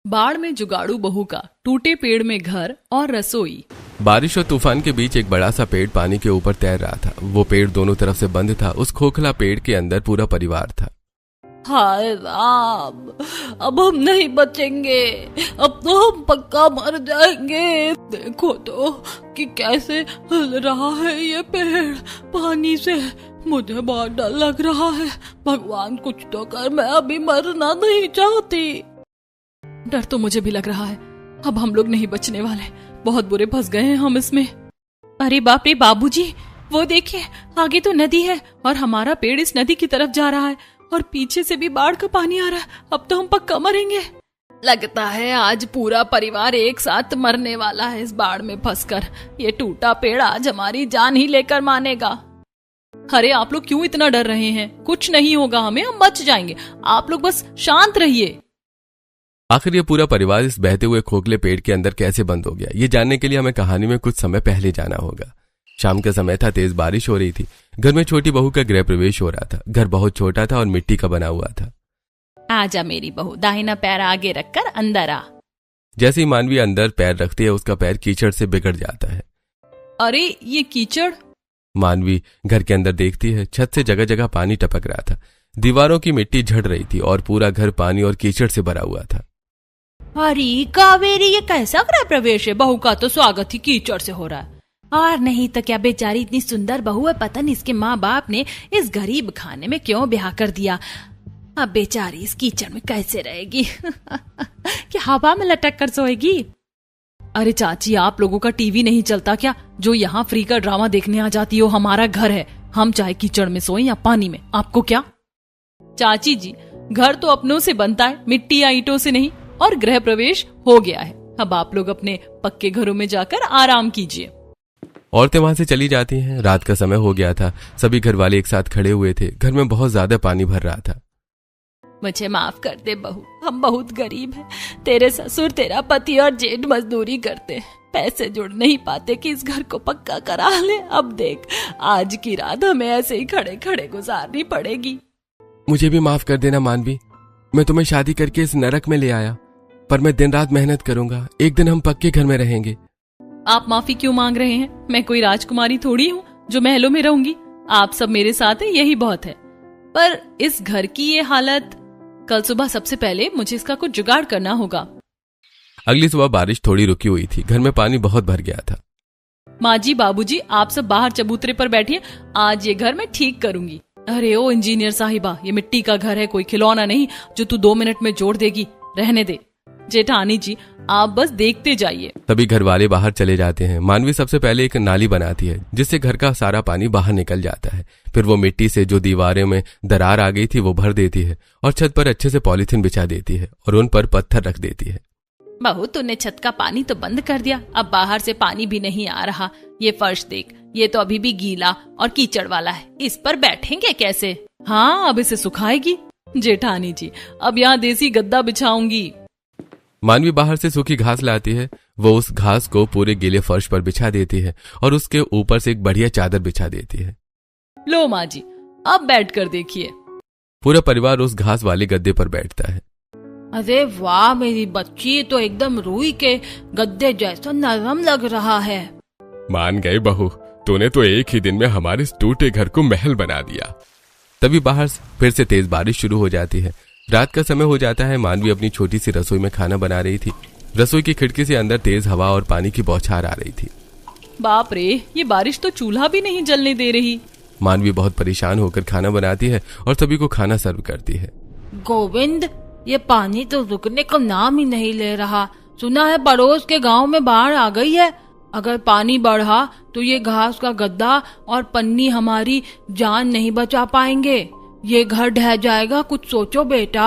बाढ़ में जुगाड़ू बहू का, टूटे पेड़ में घर और रसोई। बारिश और तूफान के बीच एक बड़ा सा पेड़ पानी के ऊपर तैर रहा था। वो पेड़ दोनों तरफ से बंद था। उस खोखला पेड़ के अंदर पूरा परिवार था। हाय राम, अब हम नहीं बचेंगे, अब तो हम पक्का मर जाएंगे। देखो तो कि कैसे हिल रहा है ये पेड़ पानी से। मुझे बहुत डर लग रहा है। भगवान कुछ तो कर, मैं अभी मरना नहीं चाहती। डर तो मुझे भी लग रहा है। अब हम लोग नहीं बचने वाले, बहुत बुरे फंस गए हैं हम इसमें। अरे बाप रे बाबूजी, वो देखिए आगे तो नदी है और हमारा पेड़ इस नदी की तरफ जा रहा है और पीछे से भी बाढ़ का पानी आ रहा है। अब तो हम पक्का मरेंगे। लगता है आज पूरा परिवार एक साथ मरने वाला है इस बाढ़ में फंसकर। ये टूटा पेड़ आज हमारी जान ही लेकर मानेगा। अरे आप लोग क्यों इतना डर रहे हैं? कुछ नहीं होगा हमें, हम बच जाएंगे। आप लोग बस शांत रहिए। आखिर ये पूरा परिवार इस बहते हुए खोखले पेड़ के अंदर कैसे बंद हो गया, ये जानने के लिए हमें कहानी में कुछ समय पहले जाना होगा। शाम का समय था, तेज बारिश हो रही थी। घर में छोटी बहू का गृह प्रवेश हो रहा था। घर बहुत छोटा था और मिट्टी का बना हुआ था। आजा मेरी बहू, दाहिना पैर आगे रखकर अंदर आ। जैसे ही मानवी अंदर पैर रखती है, उसका पैर कीचड़ से बिगड़ जाता है। अरे ये कीचड़! मानवी घर के अंदर देखती है, छत से जगह जगह पानी टपक रहा था। दीवारों की मिट्टी झड़ रही थी और पूरा घर पानी और कीचड़ से भरा हुआ था। अरे कावेरी, ये कैसा गृह प्रवेश है? बहू का तो स्वागत ही कीचड़ से हो रहा है। और नहीं तो क्या, बेचारी इतनी सुंदर बहू है, पता नहीं इसके माँ बाप ने इस गरीब खाने में क्यों ब्याह कर दिया। अब बेचारी इस कीचड़ में कैसे रहेगी? क्या हवा में लटक कर सोएगी? अरे चाची, आप लोगों का टीवी नहीं चलता क्या, जो यहाँ फ्री का ड्रामा देखने आ जाती हो? हमारा घर है, हम चाहे कीचड़ में सोएं या पानी में, आपको क्या? चाची जी, घर तो अपनों से बनता है, मिट्टी या ईंटों से नहीं। और गृह प्रवेश हो गया है, अब आप लोग अपने पक्के घरों में जाकर आराम कीजिए। औरतें वहां से चली जाती हैं। रात का समय हो गया था। सभी घर वाले एक साथ खड़े हुए थे। घर में बहुत ज्यादा पानी भर रहा था। मुझे माफ कर दे बहू, हम बहुत गरीब हैं। तेरे ससुर, तेरा पति और जेठ मजदूरी करते हैं, पैसे जुड़ नहीं पाते कि इस घर को पक्का करा ले। अब देख, आज की रात हमें ऐसे ही खड़े खड़े गुजारनी पड़ेगी। मुझे भी माफ कर देना मानवी। मैं तुम्हें शादी करके इस नरक में ले आया, पर मैं दिन रात मेहनत करूंगा। एक दिन हम पक्के घर में रहेंगे। आप माफी क्यों मांग रहे हैं? मैं कोई राजकुमारी थोड़ी हूँ जो महलों में रहूंगी। आप सब मेरे साथ हैं, यही बहुत है। पर इस घर की ये हालत, कल सुबह सबसे पहले मुझे इसका कुछ जुगाड़ करना होगा। अगली सुबह बारिश थोड़ी रुकी हुई थी। घर में पानी बहुत भर गया था। माँ जी, बाबूजी, आप सब बाहर चबूतरे पर बैठिए, आज ये घर मैं ठीक करूंगी। अरे ओ इंजीनियर साहिबा, ये मिट्टी का घर है, कोई खिलौना नहीं जो तू 2 मिनट में जोड़ देगी। रहने दे। जेठानी जी, आप बस देखते जाइए। सभी घर वाले बाहर चले जाते हैं। मानवी सबसे पहले एक नाली बनाती है, जिससे घर का सारा पानी बाहर निकल जाता है। फिर वो मिट्टी से जो दीवारों में दरार आ गई थी वो भर देती है और छत पर अच्छे से पॉलीथीन बिछा देती है और उन पर पत्थर रख देती है। बहू, तूने छत का पानी तो बंद कर दिया, अब बाहर से पानी भी नहीं आ रहा। ये फर्श देख, ये तो अभी भी गीला और कीचड़ वाला है, इस पर बैठेंगे कैसे? हाँ, अब इसे सुखाएगी। जेठानी जी, अब यहाँ देसी गद्दा बिछाऊंगी। मानवी बाहर से सूखी घास लाती है। वो उस घास को पूरे गीले फर्श पर बिछा देती है और उसके ऊपर से एक बढ़िया चादर बिछा देती है। लो माँ जी, अब बैठ कर देखिए। पूरा परिवार उस घास वाले गद्दे पर बैठता है। अरे वाह मेरी बच्ची, तो एकदम रुई के गद्दे जैसा नरम लग रहा है। मान गए बहू, तूने तो एक ही दिन में हमारे इस टूटे घर को महल बना दिया। तभी बाहर फिर से तेज बारिश शुरू हो जाती है। रात का समय हो जाता है। मानवी अपनी छोटी सी रसोई में खाना बना रही थी। रसोई की खिड़की से अंदर तेज हवा और पानी की बौछार आ रही थी। बाप रे, ये बारिश तो चूल्हा भी नहीं जलने दे रही। मानवी बहुत परेशान होकर खाना बनाती है और सभी को खाना सर्व करती है। गोविंद, ये पानी तो रुकने का नाम ही नहीं ले रहा। सुना है पड़ोस के गांव में बाढ़ आ गई है। अगर पानी बढ़ा तो ये घास का गद्दा और पन्नी हमारी जान नहीं बचा पाएंगे। ये घर ढह जाएगा। कुछ सोचो बेटा।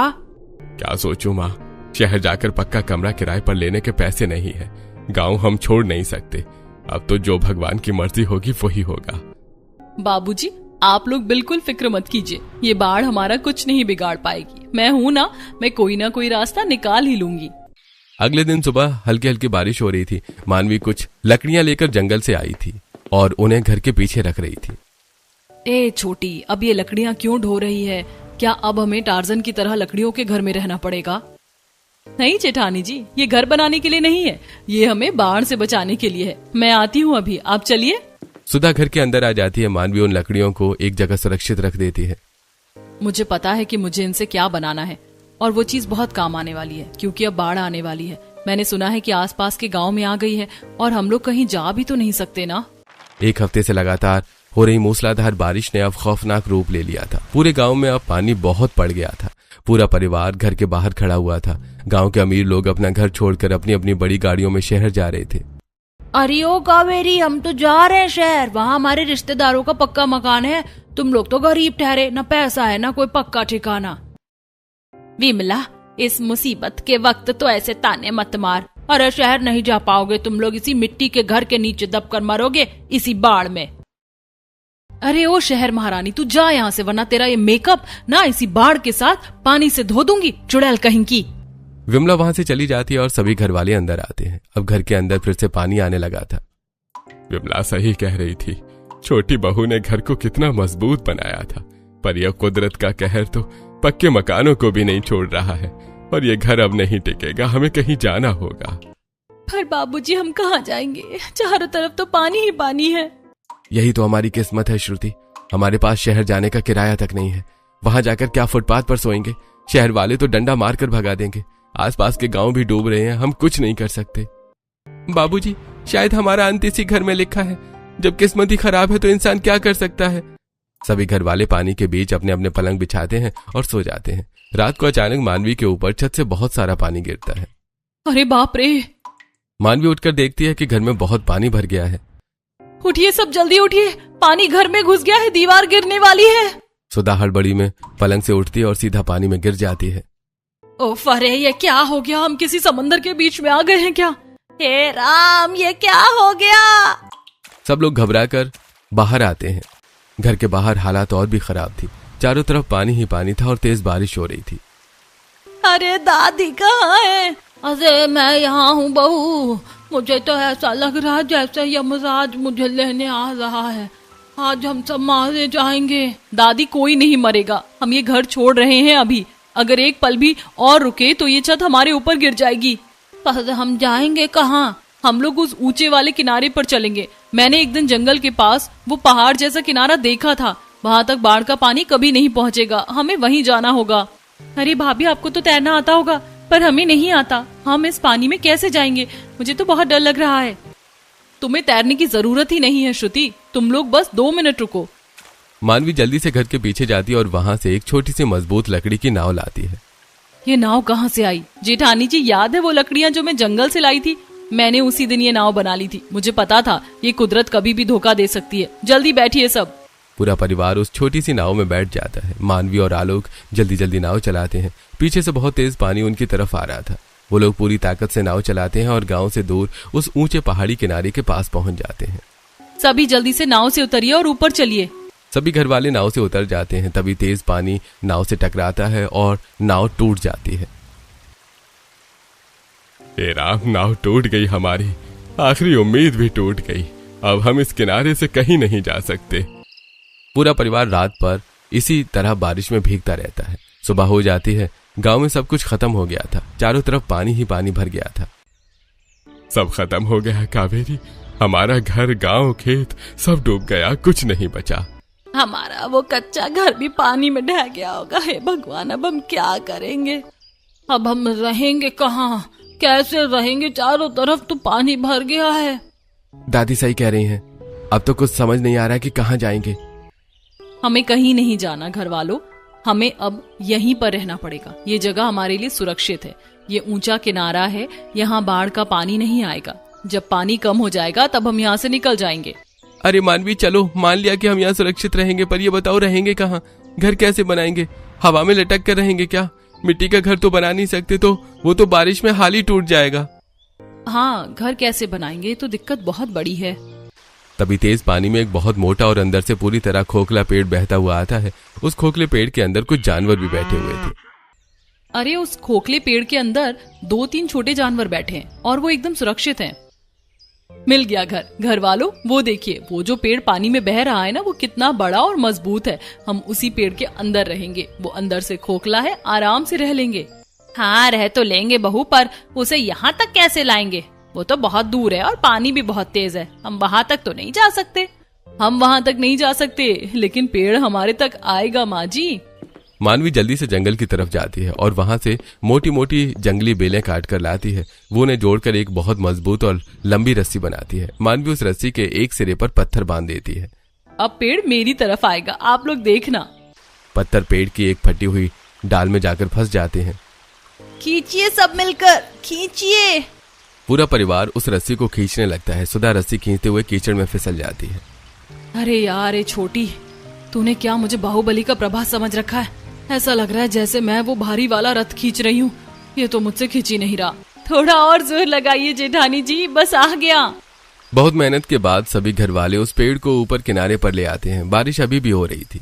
क्या सोचूं माँ, शहर जाकर पक्का कमरा किराए पर लेने के पैसे नहीं है। गांव हम छोड़ नहीं सकते। अब तो जो भगवान की मर्जी होगी वही होगा। बाबूजी, आप लोग बिल्कुल फिक्र मत कीजिए, ये बाढ़ हमारा कुछ नहीं बिगाड़ पाएगी। मैं हूँ ना, मैं कोई ना कोई रास्ता निकाल ही लूंगी। अगले दिन सुबह हल्की हल्की बारिश हो रही थी। मानवी कुछ लकड़ियां लेकर जंगल से आई थी और उन्हें घर के पीछे रख रही थी। ए छोटी, अब ये लकड़ियां क्यों ढो रही है? क्या अब हमें टार्जन की तरह लकड़ियों के घर में रहना पड़ेगा? नहीं जेठानी जी, ये घर बनाने के लिए नहीं है, ये हमें बाढ़ से बचाने के लिए है। मैं आती हूँ अभी, आप चलिए। सुधा घर के अंदर आ जाती है। मानवी उन लकड़ियों को एक जगह सुरक्षित रख देती है। मुझे पता है कि मुझे इनसे क्या बनाना है, और वो चीज बहुत काम आने वाली है, क्योंकि अब बाढ़ आने वाली है। मैंने सुना है कि आसपास के गांव में आ गई है, और हम लोग कहीं जा भी तो नहीं सकते ना। एक हफ्ते से लगातार हो रही मूसलाधार बारिश ने अब खौफनाक रूप ले लिया था। पूरे गांव में अब पानी बहुत पड़ गया था। पूरा परिवार घर के बाहर खड़ा हुआ था। गांव के अमीर लोग अपना घर छोड़कर अपनी अपनी बड़ी गाड़ियों में शहर जा रहे थे। अरे ओ कावेरी, हम तो जा रहे हैं शहर, वहाँ हमारे रिश्तेदारों का पक्का मकान है। तुम लोग तो गरीब ठहरे, न पैसा है न कोई पक्का ठिकाना। विमला, इस मुसीबत के वक्त तो ऐसे ताने मत मार। अरे शहर नहीं जा पाओगे तुम लोग, इसी मिट्टी के घर के नीचे दबकर मरोगे इसी बाढ़ में। अरे ओ शहर महारानी, तू जा यहाँ से, वरना तेरा ये मेकअप ना इसी बाढ़ के साथ पानी से धो दूंगी, चुड़ैल कहीं की। विमला वहां से चली जाती है और सभी घर वाले अंदर आते हैं। अब घर के अंदर फिर से पानी आने लगा था। विमला सही कह रही थी। छोटी बहू ने घर को कितना मजबूत बनाया था, पर यह कुदरत का कहर तो पक्के मकानों को भी नहीं छोड़ रहा है, और ये घर अब नहीं टिकेगा। हमें कहीं जाना होगा। पर बाबूजी, हम कहाँ जाएंगे? चारों तरफ तो पानी ही पानी है। यही तो हमारी किस्मत है श्रुति। हमारे पास शहर जाने का किराया तक नहीं है। वहां जाकर क्या फुटपाथ पर सोएंगे? शहर वाले तो डंडा मारकर भगा देंगे। आसपास के गांव भी डूब रहे हैं, हम कुछ नहीं कर सकते। बाबूजी, शायद हमारा अंत इसी घर में लिखा है। जब किस्मत ही खराब है तो इंसान क्या कर सकता है? सभी घर वाले पानी के बीच अपने अपने पलंग बिछाते हैं और सो जाते हैं। रात को अचानक मानवी के ऊपर छत से बहुत सारा पानी गिरता है। अरे बाप रे! मानवी उठकर देखती है कि घर में बहुत पानी भर गया है। उठिए सब, जल्दी उठिए, पानी घर में घुस गया है, दीवार गिरने वाली है। सुधा हड़बड़ी में पलंग से उठती है और सीधा पानी में गिर जाती है। ओफ, अरे ये क्या हो गया? हम किसी समंदर के बीच में आ गए हैं क्या? हे राम, ये क्या हो गया? सब लोग घबराकर बाहर आते हैं। घर के बाहर हालात और भी खराब थी। चारों तरफ पानी ही पानी था और तेज बारिश हो रही थी। अरे दादी कहाँ है? अरे मैं यहाँ हूँ बहू। मुझे तो ऐसा लग रहा है जैसे यमराज मुझे लेने आ रहा है। आज हम सब मारे जाएंगे। दादी, कोई नहीं मरेगा। हम ये घर छोड़ रहे हैं अभी। अगर एक पल भी और रुके तो ये छत हमारे ऊपर गिर जाएगी। पर हम जाएंगे कहाँ? हम लोग उस ऊंचे वाले किनारे पर चलेंगे। मैंने एक दिन जंगल के पास वो पहाड़ जैसा किनारा देखा था। वहां तक बाढ़ का पानी कभी नहीं पहुंचेगा। हमें वहीं जाना होगा। अरे भाभी, आपको तो तैरना आता होगा, पर हमें नहीं आता। हम इस पानी में कैसे जाएंगे? मुझे तो बहुत डर लग रहा है। तुम्हें तैरने की जरूरत ही नहीं है श्रुति, तुम लोग बस 2 मिनट रुको। मानवी जल्दी से घर के पीछे जाती है और वहां से एक छोटी सी मजबूत लकड़ी की नाव लाती है। ये नाव कहाँ से आई? जेठानी जी, याद है वो लकड़ियां जो मैं जंगल से लाई थी? मैंने उसी दिन ये नाव बना ली थी। मुझे पता था ये कुदरत कभी भी धोखा दे सकती है। जल्दी बैठिए सब। पूरा परिवार उस छोटी सी नाव में बैठ जाता है। मानवी और आलोक जल्दी जल्दी नाव चलाते हैं। पीछे से बहुत तेज पानी उनकी तरफ आ रहा था। वो लोग पूरी ताकत से नाव चलाते हैं और गांव से दूर उस ऊंचे पहाड़ी किनारे के पास पहुंच जाते हैं। सभी जल्दी से नाव से उतरिए और ऊपर चलिए। सभी घर वाले नाव से उतर जाते हैं। तभी तेज पानी नाव से टकराता है और नाव टूट जाती है। हे राम, नाव टूट गई हमारी। आखिरी उम्मीद भी टूट गई। अब हम इस किनारे से कहीं नहीं जा सकते। पूरा परिवार रात पर इसी तरह बारिश में भीगता रहता है। सुबह हो जाती है। गांव में सब कुछ खत्म हो गया था। चारों तरफ पानी ही पानी भर गया था। सब खत्म हो गया कावेरी। हमारा घर, गांव, खेत सब डूब गया, कुछ नहीं बचा। हमारा वो कच्चा घर भी पानी में ढह गया होगा। हे भगवान, अब हम क्या करेंगे? अब हम रहेंगे कहाँ? कैसे रहेंगे? चारों तरफ तो पानी भर गया है। दादी सही कह रही हैं। अब तो कुछ समझ नहीं आ रहा कि कहाँ जाएंगे। हमें कहीं नहीं जाना घर वालों, हमें अब यहीं पर रहना पड़ेगा। ये जगह हमारे लिए सुरक्षित है। ये ऊंचा किनारा है, यहाँ बाढ़ का पानी नहीं आएगा। जब पानी कम हो जाएगा तब हम यहाँ से निकल जाएंगे। अरे मानवी, चलो, मान लिया कि हम यहाँ सुरक्षित रहेंगे, पर ये बताओ रहेंगे कहाँ? घर कैसे बनाएंगे? हवा में लटक कर रहेंगे क्या? मिट्टी का घर तो बना नहीं सकते, तो वो तो बारिश में हाल ही टूट जाएगा। हाँ, घर कैसे बनाएंगे? तो दिक्कत बहुत बड़ी है। तभी तेज पानी में एक बहुत मोटा और अंदर से पूरी तरह खोखला पेड़ बहता हुआ आता है। उस खोखले पेड़ के अंदर कुछ जानवर भी बैठे हुए थे। अरे उस खोखले पेड़ के अंदर 2-3 छोटे जानवर बैठे हैं और वो एकदम सुरक्षित हैं। मिल गया घर। घर वालों, वो देखिए, वो जो पेड़ पानी में बह रहा है ना, वो कितना बड़ा और मजबूत है। हम उसी पेड़ के अंदर रहेंगे। वो अंदर से खोखला है, आराम से रह लेंगे। हाँ रह तो लेंगे बहू, पर उसे यहाँ तक कैसे लाएंगे? वो तो बहुत दूर है और पानी भी बहुत तेज है, हम वहाँ तक तो नहीं जा सकते। हम वहाँ तक नहीं जा सकते, लेकिन पेड़ हमारे तक आएगा माँ जी। मानवी जल्दी से जंगल की तरफ जाती है और वहां से मोटी मोटी जंगली बेलें काट कर लाती है। वो उन्हें जोड़कर एक बहुत मजबूत और लंबी रस्सी बनाती है। मानवी उस रस्सी के एक सिरे पर पत्थर बांध देती है। अब पेड़ मेरी तरफ आएगा, आप लोग देखना। पत्थर पेड़ की एक फटी हुई डाल में जाकर फंस जाते हैं। खींचिए सब मिलकर, खींचिए। पूरा परिवार उस रस्सी को खींचने लगता है। सुधा रस्सी खींचते हुए कीचड़ में फिसल जाती है। अरे यार, ए छोटी, तूने क्या मुझे बाहुबली का प्रभास समझ रखा है? ऐसा लग रहा है जैसे मैं वो भारी वाला रथ खींच रही हूँ। ये तो मुझसे खींच ही नहीं रहा। थोड़ा और जोर लगाइए जेठानी जी, बस आ गया। बहुत मेहनत के बाद सभी घर वाले उस पेड़ को ऊपर किनारे पर ले आते हैं। बारिश अभी भी हो रही थी।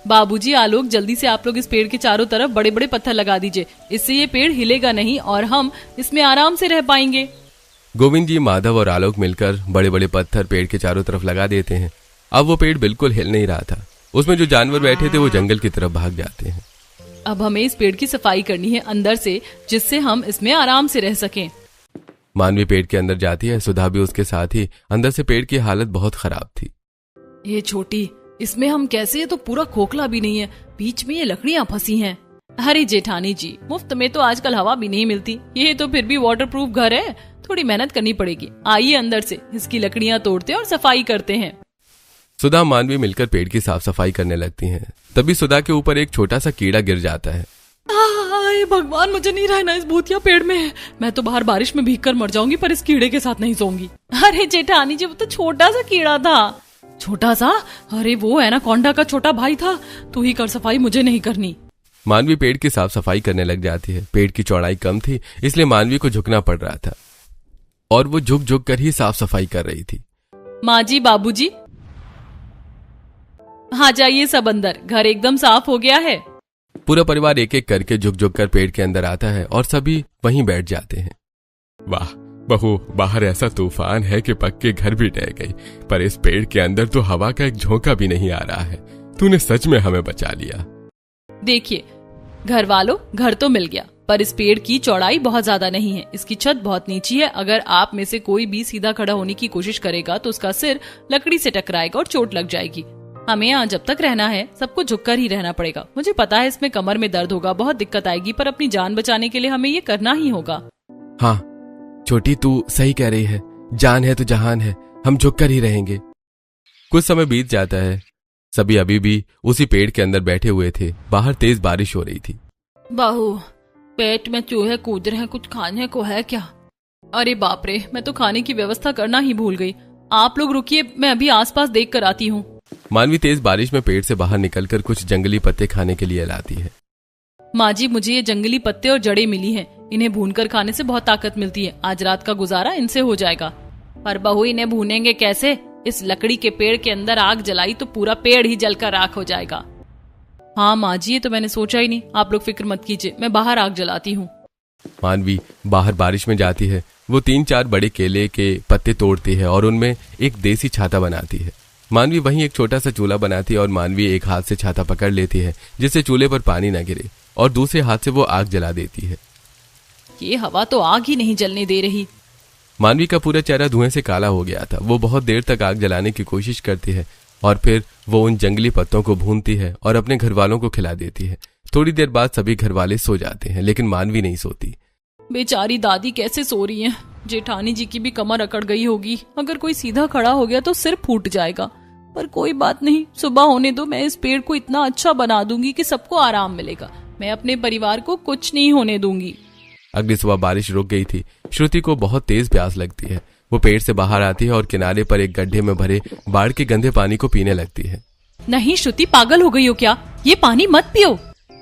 बाबूजी, आलोक, जल्दी से आप लोग इस पेड़ के चारों तरफ बड़े बड़े पत्थर लगा दीजिए। इससे ये पेड़ हिलेगा नहीं और हम इसमें आराम से रह पाएंगे। गोविंद जी, माधव और आलोक मिलकर बड़े बड़े पत्थर पेड़ के चारों तरफ लगा देते हैं। अब वो पेड़ बिल्कुल हिल नहीं रहा था। उसमें जो जानवर बैठे थे वो जंगल की तरफ भाग जाते हैं। अब हमें इस पेड़ की सफाई करनी है अंदर से, जिससे हम इसमें आराम से रह सकें। मानवी पेड़ के अंदर जाती है। सुधा भी उसके साथ ही। अंदर से पेड़ की हालत बहुत खराब थी। ये छोटी, इसमें हम कैसे? ये तो पूरा खोखला भी नहीं है, बीच में ये लकड़ियाँ फंसी हैं। अरे जेठानी जी, मुफ्त में तो आजकल हवा भी नहीं मिलती। ये तो फिर भी वाटरप्रूफ घर है, थोड़ी मेहनत करनी पड़ेगी। आइए अंदर से इसकी लकड़ियाँ तोड़ते और सफाई करते हैं। सुधा मानवी मिलकर पेड़ की साफ सफाई करने लगती हैं। तभी सुधा के ऊपर एक छोटा सा कीड़ा गिर जाता है। भगवान, मुझे नहीं रहना इस भूतिया पेड़ में। मैं तो बाहर बारिश में भीग कर मर जाऊंगी, पर इस कीड़े के साथ नहीं सोऊंगी। अरे जेठानी जी, वो तो छोटा सा कीड़ा था। छोटा सा? अरे वो एनाकोंडा का छोटा भाई था। तू ही कर सफाई, मुझे नहीं करनी। मानवी पेड़ की साफ सफाई करने लग जाती है। पेड़ की चौड़ाई कम थी, इसलिए मानवी को झुकना पड़ रहा था और वो झुक झुक कर ही साफ सफाई कर रही थी। माँ जी, बाबूजी, हाँ जाइए सब अंदर, घर एकदम साफ हो गया है। पूरा परिवार एक एक करके झुक झुक कर पेड़ के अंदर आता है और सभी वहीं बैठ जाते हैं। वाह बहू, बाहर ऐसा तूफान है कि पक्के घर भी ढह गई, पर इस पेड़ के अंदर तो हवा का एक झोंका भी नहीं आ रहा है। तूने सच में हमें बचा लिया। देखिए घर वालों, घर तो मिल गया, पर इस पेड़ की चौड़ाई बहुत ज्यादा नहीं है। इसकी छत बहुत नीची है। अगर आप में से कोई भी सीधा खड़ा होने की कोशिश करेगा तो उसका सिर लकड़ी से टकराएगा और चोट लग जाएगी। हमें यहाँ जब तक रहना है सबको झुककर ही रहना पड़ेगा। मुझे पता है इसमें कमर में दर्द होगा, बहुत दिक्कत आएगी, पर अपनी जान बचाने के लिए हमें ये करना ही होगा। हाँ छोटी, तू सही कह रही है। जान है तो जहान है, हम झुककर ही रहेंगे। कुछ समय बीत जाता है। सभी अभी भी उसी पेड़ के अंदर बैठे हुए थे। बाहर तेज बारिश हो रही थी। बहू, पेट में चूहे कूद रहे हैं, कुछ खाने को है क्या? अरे बाप रे, मैं तो खाने की व्यवस्था करना ही भूल गई। आप लोग रुकिए, मैं अभी आसपास देख कर आती हूँ। मानवी तेज बारिश में पेड़ से बाहर निकलकर कुछ जंगली पत्ते खाने के लिए लाती है। माँ जी, मुझे ये जंगली पत्ते और जड़ें मिली हैं। इन्हें भूनकर खाने से बहुत ताकत मिलती है। आज रात का गुजारा इनसे हो जाएगा। पर बहू, इन्हें भूनेंगे कैसे? इस लकड़ी के पेड़ के अंदर आग जलाई तो पूरा पेड़ ही जलकर राख हो जाएगा। हाँ माँ जी, ये तो मैंने सोचा ही नहीं। आप लोग फिक्र मत कीजिए, मैं बाहर आग जलाती हूँ। मानवी बाहर बारिश में जाती है। वो 3-4 बड़े केले के पत्ते तोड़ती है और उनमें एक देसी छाता बनाती है। मानवी वहीं एक छोटा सा चूल्हा बनाती है और मानवी एक हाथ से छाता पकड़ लेती है जिससे चूल्हे पर पानी न गिरे, और दूसरे हाथ से वो आग जला देती है। ये हवा तो आग ही नहीं जलने दे रही। मानवी का पूरा चेहरा धुएं से काला हो गया था। वो बहुत देर तक आग जलाने की कोशिश करती है और फिर वो उन जंगली पत्तों को भूनती है और अपने घर वालों को खिला देती है। थोड़ी देर बाद सभी घर वाले सो जाते हैं, लेकिन मानवी नहीं सोती। बेचारी दादी कैसे सो रही हैं? जेठानी जी की भी कमर अकड़ गई होगी। अगर कोई सीधा खड़ा हो गया तो सिर फूट जाएगा। पर कोई बात नहीं, सुबह होने दो। मैं इस पेड़ को इतना अच्छा बना दूंगी कि सबको आराम मिलेगा। मैं अपने परिवार को कुछ नहीं होने दूंगी। अगली सुबह बारिश रुक गई थी। श्रुति को बहुत तेज प्यास लगती है। वो पेड़ से बाहर आती है और किनारे पर एक गड्ढे में भरे बाढ़ के गंदे पानी को पीने लगती है। नहीं श्रुति, पागल हो गई हो क्या? ये पानी मत पियो।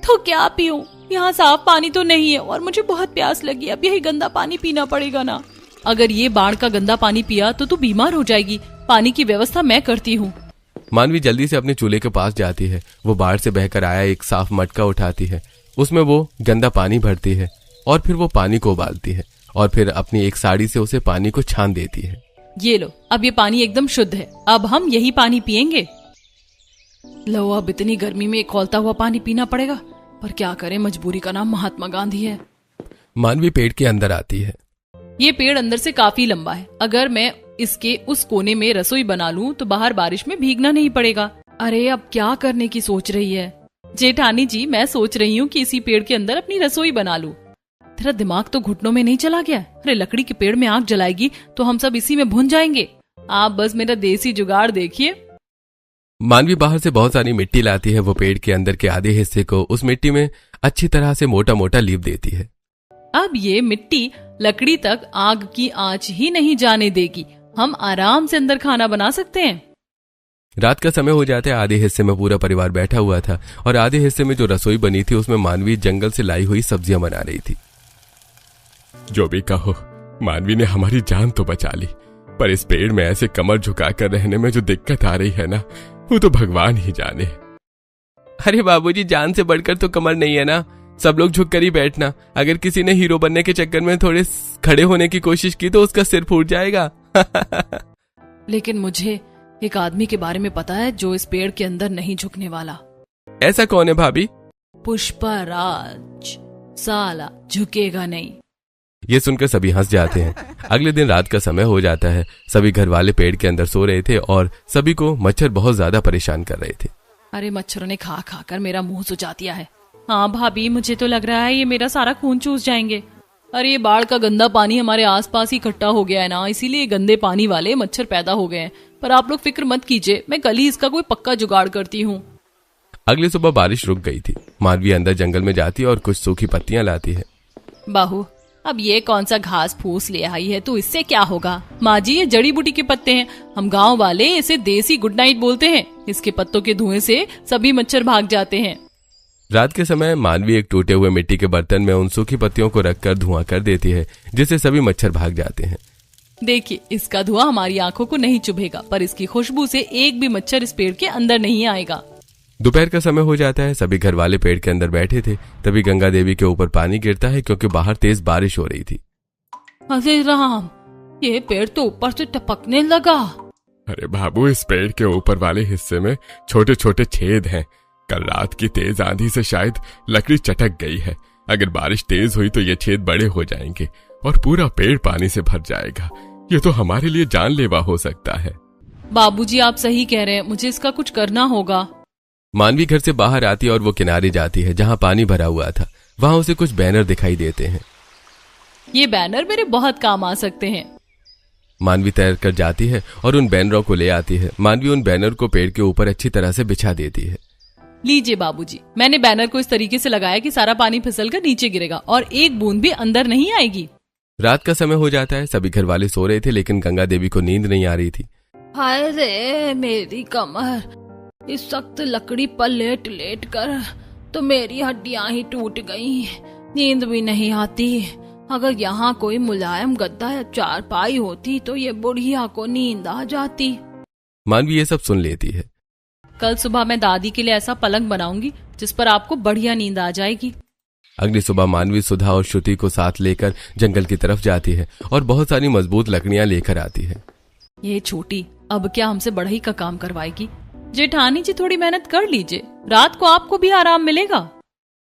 तो क्या पीऊं? यहाँ साफ पानी तो नहीं है और मुझे बहुत प्यास लगी। अब यही गंदा पानी पीना पड़ेगा ना। अगर ये बाढ़ का गंदा पानी पिया तो तू बीमार हो जाएगी। पानी की व्यवस्था मैं करती हूँ। मानवी जल्दी से अपने चूल्हे के पास जाती है। वो बाढ़ से बहकर आया एक साफ मटका उठाती है। उसमें वो गंदा पानी भरती है और फिर वो पानी को उबालती है और फिर अपनी एक साड़ी से उसे पानी को छान देती है। ये लो, अब ये पानी एकदम शुद्ध है। अब हम यही पानी पियेंगे। लो, अब इतनी गर्मी में खौलता हुआ पानी पीना पड़ेगा, पर क्या करें, मजबूरी का नाम महात्मा गांधी है। मानवी पेड़ के अंदर आती है। ये पेड़ अंदर से काफी लंबा है, अगर मैं इसके उस कोने में रसोई बना लूं तो बाहर बारिश में भीगना नहीं पड़ेगा। अरे अब क्या करने की सोच रही है? जेठानी जी, मैं सोच रही हूँ कि इसी पेड़ के अंदर अपनी रसोई बना लूं। तेरा दिमाग तो घुटनों में नहीं चला गया? अरे लकड़ी के पेड़ में आग जलाएगी तो हम सब इसी में भुन जाएंगे। आप बस मेरा देसी जुगाड़ देखिए। मानवी बाहर से बहुत सारी मिट्टी लाती है। वो पेड़ के अंदर के आधे हिस्से को उस मिट्टी में अच्छी तरह से मोटा मोटा लीप देती है। अब ये मिट्टी लकड़ी तक आग की आंच ही नहीं जाने देगी, हम आराम से अंदर खाना बना सकते हैं। रात का समय हो जाता है। आधे हिस्से में पूरा परिवार बैठा हुआ था और आधे हिस्से में जो रसोई बनी थी उसमें मानवी जंगल से लाई हुई सब्जियां बना रही थी। जो भी कहो, मानवी ने हमारी जान तो बचा ली, पर इस पेड़ में ऐसे कमर झुकाकर रहने में जो दिक्कत आ रही है ना, वो तो भगवान ही जाने। अरे बाबूजी, जान से बढ़कर तो कमर नहीं है ना, सब लोग झुक कर ही बैठना। अगर किसी ने हीरो बनने के चक्कर में थोड़े खड़े होने की कोशिश की तो उसका सिर फूट जाएगा। लेकिन मुझे एक आदमी के बारे में पता है जो इस पेड़ के अंदर नहीं झुकने वाला। ऐसा कौन है भाभी? पुष्पराज, साला झुकेगा नहीं। ये सुनकर सभी हंस जाते हैं। अगले दिन रात का समय हो जाता है। सभी घर वाले पेड़ के अंदर सो रहे थे और सभी को मच्छर बहुत ज्यादा परेशान कर रहे थे। अरे मच्छरों ने खा खा कर मेरा मुंह सुजा दिया है। हाँ भाभी, मुझे तो लग रहा है ये मेरा सारा खून चूस जाएंगे। अरे ये बाढ़ का गंदा पानी हमारे आसपास ही इकट्ठा हो गया है ना, इसीलिए गंदे पानी वाले मच्छर पैदा हो गए हैं। पर आप लोग फिक्र मत कीजिए, मैं कल ही इसका कोई पक्का जुगाड़ करती हूँ। अगली सुबह बारिश रुक गई थी। मानवी अंदर जंगल में जाती है और कुछ सूखी पत्तियां लाती है। बाहू, अब ये कौन सा घास फूस ले आई है तू, इससे क्या होगा? माँ जी, ये जड़ी बूटी के पत्ते हैं, हम गांव वाले इसे देसी गुड नाइट बोलते हैं। इसके पत्तों के धुएं से सभी मच्छर भाग जाते हैं। रात के समय मानवी एक टूटे हुए मिट्टी के बर्तन में उन सूखी पत्तियों को रखकर धुआं कर देती है, जिससे सभी मच्छर भाग जाते हैं। देखिए, इसका धुआं हमारी आंखों को नहीं चुभेगा, पर इसकी खुशबू से एक भी मच्छर इस पेड़ के अंदर नहीं आएगा। दोपहर का समय हो जाता है। सभी घर वाले पेड़ के अंदर बैठे थे। तभी गंगा देवी के ऊपर पानी गिरता है क्योंकि बाहर तेज बारिश हो रही थी। अरे राम, ये पेड़ तो ऊपर से टपकने लगा। अरे बाबू, इस पेड़ के ऊपर वाले हिस्से में छोटे छोटे छेद हैं। कल रात की तेज आंधी से शायद लकड़ी चटक गई है। अगर बारिश तेज हुई तो ये छेद बड़े हो जाएंगे और पूरा पेड़ पानी से भर जाएगा। ये तो हमारे लिए जानलेवा हो सकता है। बाबूजी, आप सही कह रहे हैं, मुझे इसका कुछ करना होगा। मानवी घर से बाहर आती है और वो किनारे जाती है जहाँ पानी भरा हुआ था। वहाँ उसे कुछ बैनर दिखाई देते हैं। ये बैनर मेरे बहुत काम आ सकते हैं। मानवी तैर कर जाती है और उन बैनरों को ले आती है। मानवी उन बैनर को पेड़ के ऊपर अच्छी तरह से बिछा देती है। लीजिए बाबूजी, मैंने बैनर को इस तरीके से लगाया कि सारा पानी फिसल कर नीचे गिरेगा और एक बूंद भी अंदर नहीं आएगी। रात का समय हो जाता है। सभी घर वाले सो रहे थे, लेकिन गंगा देवी को नींद नहीं आ रही थी। हाय रे मेरी कमर, इस सख्त लकड़ी पर लेट लेट कर तो मेरी हड्डियां ही टूट गई, नींद भी नहीं आती। अगर यहाँ कोई मुलायम गद्दा या चारपाई होती तो ये बुढ़िया को नींद आ जाती। मानवी ये सब सुन लेती है। कल सुबह मैं दादी के लिए ऐसा पलंग बनाऊंगी जिस पर आपको बढ़िया नींद आ जाएगी। अगली सुबह मानवी सुधा और श्रुति को साथ लेकर जंगल की तरफ जाती है और बहुत सारी मजबूत लकड़ियां लेकर आती है। ये छोटी अब क्या हमसे बढ़ई का काम करवाएगी? जेठानी जी, थोड़ी मेहनत कर लीजिए, रात को आपको भी आराम मिलेगा।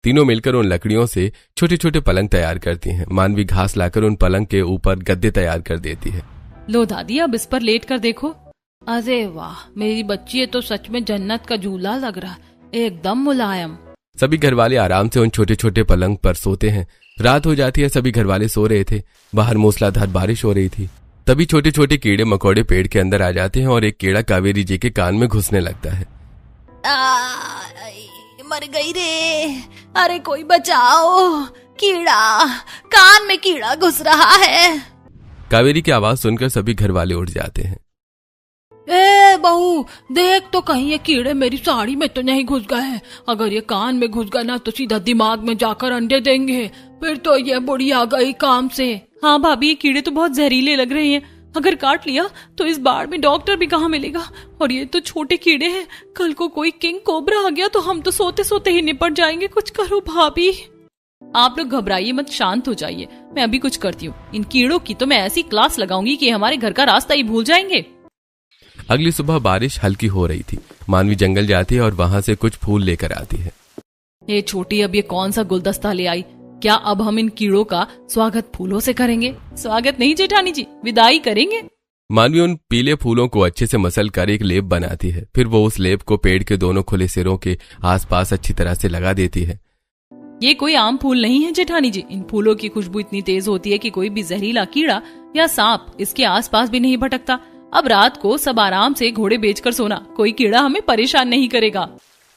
तीनों मिलकर उन लकड़ियों से छोटे छोटे पलंग तैयार करती हैं। मानवी घास लाकर उन पलंग के ऊपर गद्दे तैयार कर देती है। लो दादी, अब इस पर लेट कर देखो। अरे वाह मेरी बच्ची, ये तो सच में जन्नत का झूला लग रहा है, एकदम मुलायम। सभी घरवाले आराम से उन छोटे छोटे पलंग पर सोते हैं। रात हो जाती है। सभी घरवाले सो रहे थे। बाहर मूसलाधार बारिश हो रही थी। तभी छोटे छोटे कीड़े मकोड़े पेड़ के अंदर आ जाते हैं और एक कीड़ा कावेरी जी के कान में घुसने लगता है। मर गई रे, अरे कोई बचाओ, कीड़ा, कान में कीड़ा घुस रहा है। कावेरी की आवाज सुनकर सभी घरवाले उठ जाते हैं। ए बहू, देख तो कहीं ये कीड़े मेरी साड़ी में तो नहीं घुस गए हैं। अगर ये कान में घुस गए ना तो सीधा दिमाग में जाकर अंडे देंगे, फिर तो ये बुढ़िया गई काम से। हाँ भाभी, ये कीड़े तो बहुत जहरीले लग रहे हैं, अगर काट लिया तो इस बाढ़ में डॉक्टर भी कहाँ मिलेगा। और ये तो छोटे कीड़े हैं, कल को कोई किंग कोबरा आ गया तो हम तो सोते सोते ही निपट जाएंगे। कुछ करो भाभी। आप लोग घबराइए मत, शांत हो जाइए, मैं अभी कुछ करती हूँ। इन कीड़ों की तो मैं ऐसी क्लास लगाऊंगी कि हमारे घर का रास्ता ही भूल जाएंगे। अगली सुबह बारिश हल्की हो रही थी। मानवी जंगल जाती है और वहाँ से कुछ फूल लेकर आती है। ये छोटी, अब ये कौन सा गुलदस्ता ले आई? क्या अब हम इन कीड़ों का स्वागत फूलों से करेंगे? स्वागत नहीं जेठानी जी, विदाई करेंगे। मानवी उन पीले फूलों को अच्छे से मसल कर एक लेप बनाती है। फिर वो उस लेप को पेड़ के दोनों खुले सिरों के आसपास अच्छी तरह से लगा देती है। ये कोई आम फूल नहीं है जेठानी जी। इन फूलों की खुशबू इतनी तेज होती है कि कोई भी जहरीला कीड़ा या सांप इसके आसपास भी नहीं भटकता। अब रात को सब आराम से घोड़े बेचकर सोना, कोई कीड़ा हमें परेशान नहीं करेगा।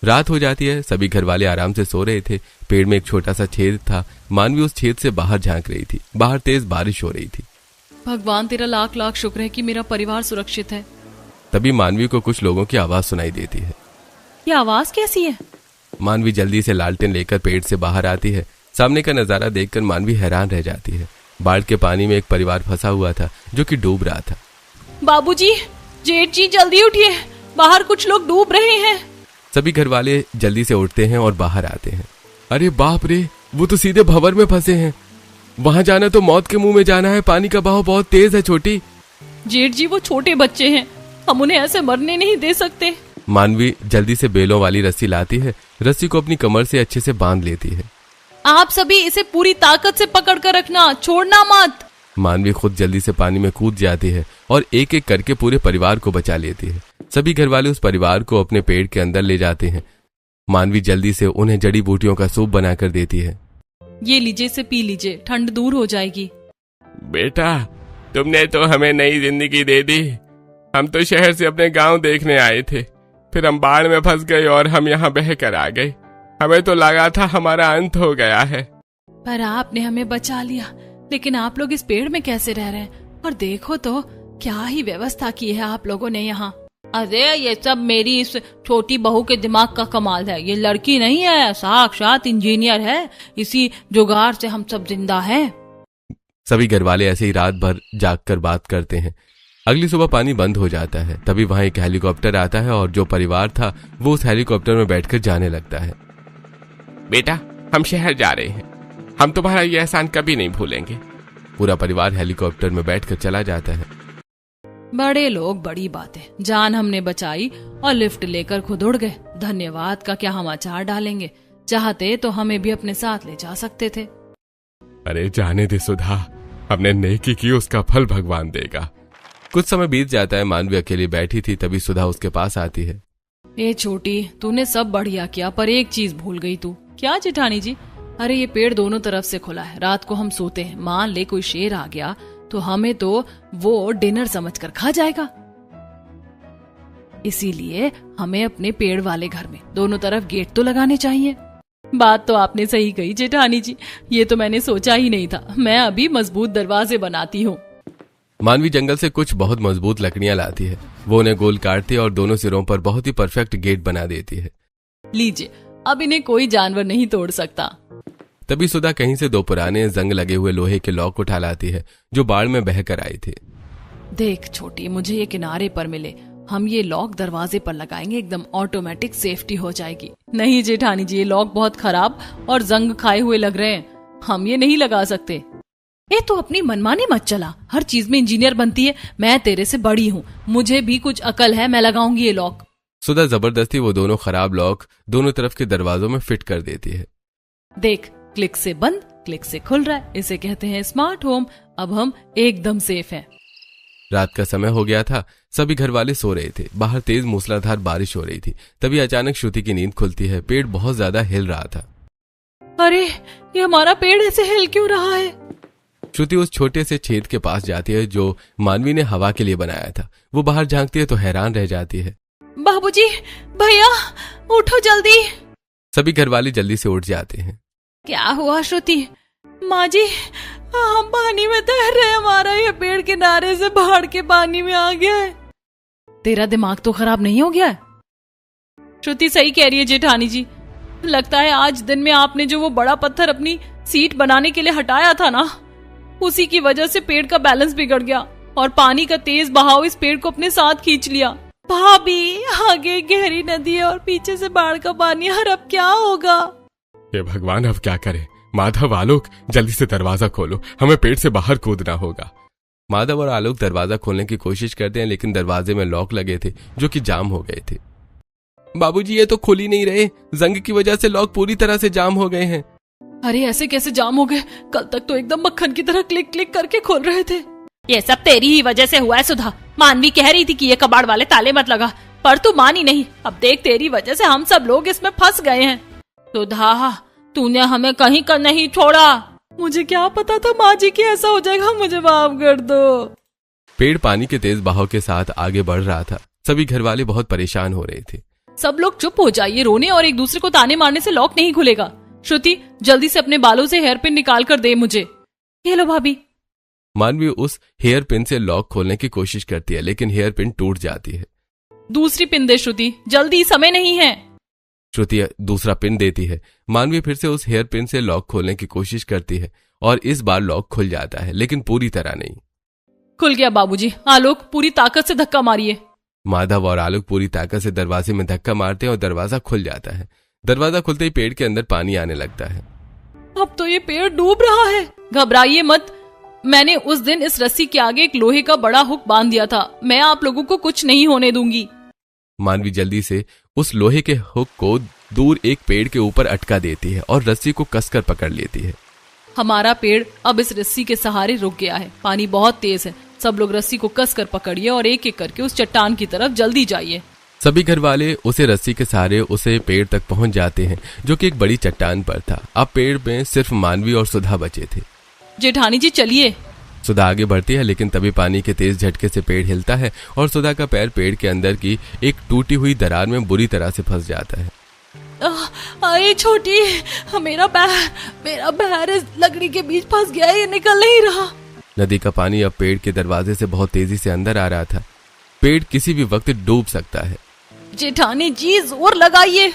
रात हो जाती है। सभी घर वाले आराम से सो रहे थे। पेड़ में एक छोटा सा छेद था। मानवी उस छेद से बाहर झांक रही थी। बाहर तेज बारिश हो रही थी। भगवान तेरा लाख लाख शुक्र है कि मेरा परिवार सुरक्षित है। तभी मानवी को कुछ लोगों की आवाज सुनाई देती है। ये आवाज कैसी है? मानवी जल्दी से लालटेन लेकर पेड़ से बाहर आती है। सामने का नजारा देखकर मानवी हैरान रह जाती है। बाढ़ के पानी में एक परिवार फंसा हुआ था जो कि डूब रहा था। बाबूजी, जेठ जी जल्दी उठिए, बाहर कुछ लोग डूब रहे हैं। सभी घर वाले जल्दी से उठते हैं और बाहर आते हैं। अरे बाप रे, वो तो सीधे भंवर में फंसे हैं। वहां जाना तो मौत के मुंह में जाना है। पानी का बहाव बहुत तेज है छोटी। जेठ जी वो छोटे बच्चे हैं, हम उन्हें ऐसे मरने नहीं दे सकते। मानवी जल्दी से बेलों वाली रस्सी लाती है। रस्सी को अपनी कमर से अच्छे से बांध लेती है। आप सभी इसे पूरी ताकत से पकड़ कर रखना, छोड़ना मत। मानवी खुद जल्दी से पानी में कूद जाती है और एक एक करके पूरे परिवार को बचा लेती है। सभी घर वाले उस परिवार को अपने पेड़ के अंदर ले जाते हैं। मानवी जल्दी से उन्हें जड़ी बूटियों का सूप बनाकर देती है। ये लीजिए, से पी लीजिए, ठंड दूर हो जाएगी। बेटा, तुमने तो हमें नई जिंदगी दे दी। हम तो शहर से अपने गांव देखने आए थे, फिर हम बाढ़ में फंस गए और हम यहाँ बह कर आ गए। हमें तो लगा था हमारा अंत हो गया है। पर आपने हमें बचा लिया। लेकिन आप लोग इस पेड़ में कैसे रह रहे हैं? और देखो तो क्या ही व्यवस्था की है आप लोगों ने यहाँ। अरे ये सब मेरी इस छोटी बहू के दिमाग का कमाल है। ये लड़की नहीं है, साक्षात इंजीनियर है। इसी जुगाड़ से हम सब जिंदा हैं। सभी घर वाले ऐसे ही रात भर जागकर बात करते हैं। अगली सुबह पानी बंद हो जाता है। तभी वहां एक हेलीकॉप्टर आता है और जो परिवार था वो उस हेलीकॉप्टर में बैठकर जाने लगता है। बेटा, हम शहर जा रहे हैं। हम तुम्हारा ये एहसान कभी नहीं भूलेंगे। पूरा परिवार हेलीकॉप्टर में बैठकर चला जाता है। बड़े लोग बड़ी बातें, जान हमने बचाई और लिफ्ट लेकर खुद उड़ गए। धन्यवाद का क्या हम अचार डालेंगे। चाहते तो हमें भी अपने साथ ले जा सकते थे। अरे जाने दे सुधा, हमने नेकी की, उसका फल भगवान देगा। कुछ समय बीत जाता है। मानवी अकेली बैठी थी, तभी सुधा उसके पास आती है। ए छोटी, तूने सब बढ़िया किया, पर एक चीज भूल गई तू। क्या जेठानी जी? अरे ये पेड़ दोनों तरफ से खुला है। रात को हम सोते हैं, मान ले कोई शेर आ गया तो हमें तो वो डिनर समझकर खा जाएगा। इसीलिए हमें अपने पेड़ वाले घर में दोनों तरफ गेट तो लगाने चाहिए। बात तो आपने सही कही जेठानी जी, ये तो मैंने सोचा ही नहीं था। मैं अभी मजबूत दरवाजे बनाती हूँ। मानवी जंगल से कुछ बहुत मजबूत लकड़ियां लाती है। वो उन्हें गोल काटती है और दोनों सिरों पर बहुत ही परफेक्ट गेट बना देती है। लीजिए, अब इन्हें कोई जानवर नहीं तोड़ सकता। तभी सुधा कहीं से दो पुराने जंग लगे हुए लोहे के लॉक उठा लाती है जो बाढ़ में बहकर आए थे। देख छोटी, मुझे ये किनारे पर मिले। हम ये लॉक दरवाजे पर लगाएंगे, एकदम ऑटोमेटिक सेफ्टी हो जाएगी। नहीं जेठानी जी, ये लॉक बहुत खराब और जंग खाए हुए लग रहे हैं। हम ये नहीं लगा सकते। ए तो अपनी मनमानी मत चला, हर चीज में इंजीनियर बनती है। मैं तेरे से बड़ी हूँ, मुझे भी कुछ अकल है, मैं लगाऊंगी ये लॉक। सुधा जबरदस्ती वो दोनों खराब लॉक दोनों तरफ के दरवाजों में फिट कर देती है। देख, क्लिक से बंद, क्लिक से खुल रहा है। इसे कहते हैं स्मार्ट होम। अब हम एकदम सेफ हैं। रात का समय हो गया था। सभी घर वाले सो रहे थे। बाहर तेज मूसलाधार बारिश हो रही थी। तभी अचानक श्रुति की नींद खुलती है। पेड़ बहुत ज्यादा हिल रहा था। अरे, ये हमारा पेड़ ऐसे हिल क्यों रहा है? श्रुति उस छोटे से छेद के पास जाती है जो मानवी ने हवा के लिए बनाया था। वो बाहर झांकती है तो हैरान रह जाती है। बाबूजी, भैया, उठो जल्दी। सभी घरवाले जल्दी से उठ जाते हैं। क्या हुआ श्रुति? माँ जी, हम पानी में तैर रहे हैं। हमारा ये पेड़ किनारे से बाढ़ के पानी में आ गया है। तेरा दिमाग तो खराब नहीं हो गया है? श्रुति सही कह रही है जेठानी जी। लगता है आज दिन में आपने जो वो बड़ा पत्थर अपनी सीट बनाने के लिए हटाया था ना, उसी की वजह से पेड़ का बैलेंस बिगड़ गया और पानी का तेज बहाव इस पेड़ को अपने साथ खींच लिया। भाभी, आगे गहरी नदी है और पीछे से बाढ़ का पानी। हर अब क्या होगा? हे भगवान, अब क्या करें? माधव, आलोक, जल्दी से दरवाजा खोलो, हमें पेड़ से बाहर कूदना होगा। माधव और आलोक दरवाजा खोलने की कोशिश करते हैं, लेकिन दरवाजे में लॉक लगे थे जो कि जाम हो गए थे। बाबूजी, ये तो खुल ही नहीं रहे। जंग की वजह से लॉक पूरी तरह से जाम हो गए हैं। अरे ऐसे कैसे जाम हो गए? कल तक तो एकदम मक्खन की तरह क्लिक क्लिक करके खोल रहे थे। ये सब तेरी ही वजह से हुआ है सुधा। मानवी कह रही थी कि ये कबाड़ वाले ताले मत लगा, पर तू मानी नहीं। अब देख तेरी वजह से हम सब लोग इसमें फंस गए हैं। सुधा तूने हमें कहीं का नहीं छोड़ा। मुझे क्या पता था माँ जी की ऐसा हो जाएगा, मुझे माफ कर दो। पेड़ पानी के तेज बहाव के साथ आगे बढ़ रहा था। सभी घर वाले बहुत परेशान हो रहे थे। सब लोग चुप हो जाइए, रोने और एक दूसरे को ताने मारने से लॉक नहीं खुलेगा। श्रुति जल्दी से अपने बालों से हेयर पिन निकाल कर दे मुझे। ये लो भाभी। मानवी उस हेयर पिन से लॉक खोलने की कोशिश करती है, लेकिन हेयर पिन टूट जाती है। दूसरी पिन दे श्रुति, जल्दी, समय नहीं है। श्रुति दूसरा पिन देती है। मानवी फिर से उस हेयर पिन से लॉक खोलने की कोशिश करती है और इस बार लॉक खुल जाता है, लेकिन पूरी तरह नहीं। खुल गया बाबूजी। आलोक पूरी ताकत से धक्का मारिए। माधव और आलोक पूरी ताकत से दरवाजे में धक्का मारते हैं और दरवाजा खुल जाता है। दरवाजा खुलते ही पेड़ के अंदर पानी आने लगता है। अब तो ये पेड़ डूब रहा है। घबराइए मत, मैंने उस दिन इस रस्सी के आगे एक लोहे का बड़ा हुक बांध दिया था। मैं आप लोगों को कुछ नहीं होने दूंगी। मानवी जल्दी से उस लोहे के हुक को दूर एक पेड़ के ऊपर अटका देती है और रस्सी को कसकर पकड़ लेती है। हमारा पेड़ अब इस रस्सी के सहारे रुक गया है। पानी बहुत तेज है। सब लोग रस्सी को कसकर पकड़िए और एक एक करके उस चट्टान की तरफ जल्दी जाइए। सभी घर वाले उसे रस्सी के सहारे उसे पेड़ तक पहुंच जाते हैं, जो कि एक बड़ी चट्टान पर था। अब पेड़ में सिर्फ मानवी और सुधा बचे थे। जेठानी जी चलिए। सुधा आगे बढ़ती है, लेकिन तभी पानी के तेज झटके से पेड़ हिलता है और सुधा का पैर पेड़ के अंदर की एक टूटी हुई दरार में बुरी तरह से फंस जाता है। अरे छोटी, मेरा पैर इस लकड़ी के बीच फंस गया है, ये निकल नहीं रहा। नदी का पानी अब पेड़ के दरवाजे से बहुत तेजी से अंदर आ रहा था। पेड़ किसी भी वक्त डूब सकता है। जेठानी जी जोर लगाइए,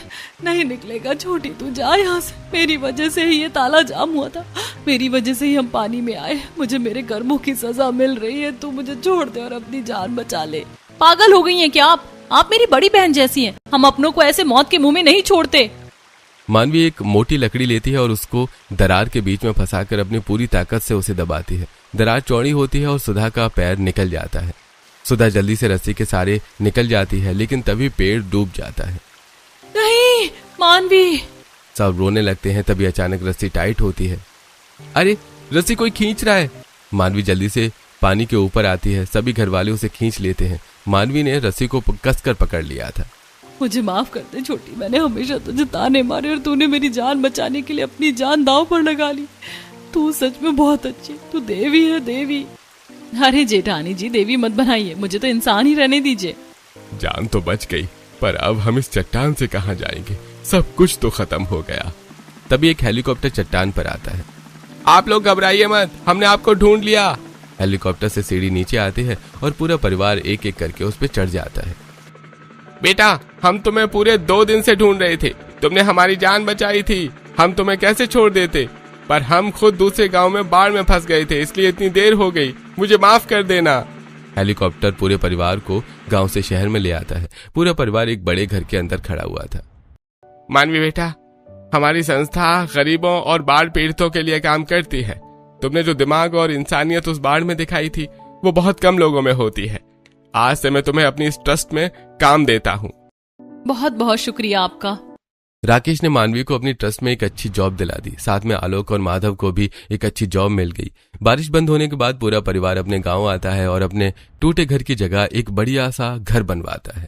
नहीं निकलेगा। छोटी तू जा यहाँ से। मेरी वजह से ही ये ताला जाम हुआ था, मेरी वजह से ही हम पानी में आए। मुझे मेरे कर्मों की सजा मिल रही है। तू मुझे छोड़ दे और अपनी जान बचा ले। पागल हो गई हैं क्या आप मेरी बड़ी बहन जैसी हैं। हम अपनों को ऐसे मौत के मुंह में नहीं छोड़ते। मानवी एक मोटी लकड़ी लेती है और उसको दरार के बीच में फंसाकर अपनी पूरी ताकत से उसे दबाती है। दरार चौड़ी होती है और सुधा का पैर निकल जाता है। सुधा जल्दी से रस्सी के सहारे निकल जाती है, लेकिन तभी पेड़ डूब जाता है। नहीं मानवी। सब रोने लगते हैं। तभी अचानक रस्सी टाइट होती है। अरे रस्सी कोई खींच रहा है। मानवी जल्दी से पानी के ऊपर आती है। सभी घर वाले उसे खींच लेते हैं। मानवी ने रस्सी को कसकर पकड़ लिया था। मुझे माफ कर दे छोटी, मैंने हमेशा तुझे ताने मारे और तूने मेरी जान बचाने के लिए अपनी जान दांव पर लगा ली। तू सच में बहुत अच्छी, तू देवी है देवी। अरे जेठानी जी देवी मत बनाइए, मुझे तो इंसान ही रहने दीजिए। जान तो बच गई, पर अब हम इस चट्टान से कहाँ जाएंगे? सब कुछ तो खत्म हो गया। तभी एक हेलीकॉप्टर चट्टान पर आता है। आप लोग घबराइए मत, हमने आपको ढूंढ लिया। हेलीकॉप्टर से सीढ़ी नीचे आती है और पूरा परिवार एक एक करके उस पर चढ़ जाता है। बेटा, हम तुम्हें पूरे 2 दिन से ढूंढ रहे थे। तुमने हमारी जान बचाई थी। हम तुम्हें कैसे छोड़ देते, पर हम खुद दूसरे गांव में बाढ़ में फंस गए थे, इसलिए इतनी देर हो गई। मुझे माफ कर देना। हेलीकॉप्टर पूरे परिवार को गांव से शहर में ले आता है। पूरा परिवार एक बड़े घर के अंदर खड़ा हुआ था। मानवी बेटा, हमारी संस्था गरीबों और बाढ़ पीड़ितों के लिए काम करती है। तुमने जो दिमाग और इंसानियत उस बाढ़ में दिखाई थी, वो बहुत कम लोगों में होती है। आज से मैं तुम्हें अपनी इस ट्रस्ट में काम देता हूँ। बहुत बहुत शुक्रिया आपका। राकेश ने मानवी को अपनी ट्रस्ट में एक अच्छी जॉब दिला दी। साथ में आलोक और माधव को भी एक अच्छी जॉब मिल गई। बारिश बंद होने के बाद पूरा परिवार अपने गांव आता है और अपने टूटे घर की जगह एक बढ़िया सा घर बनवाता है।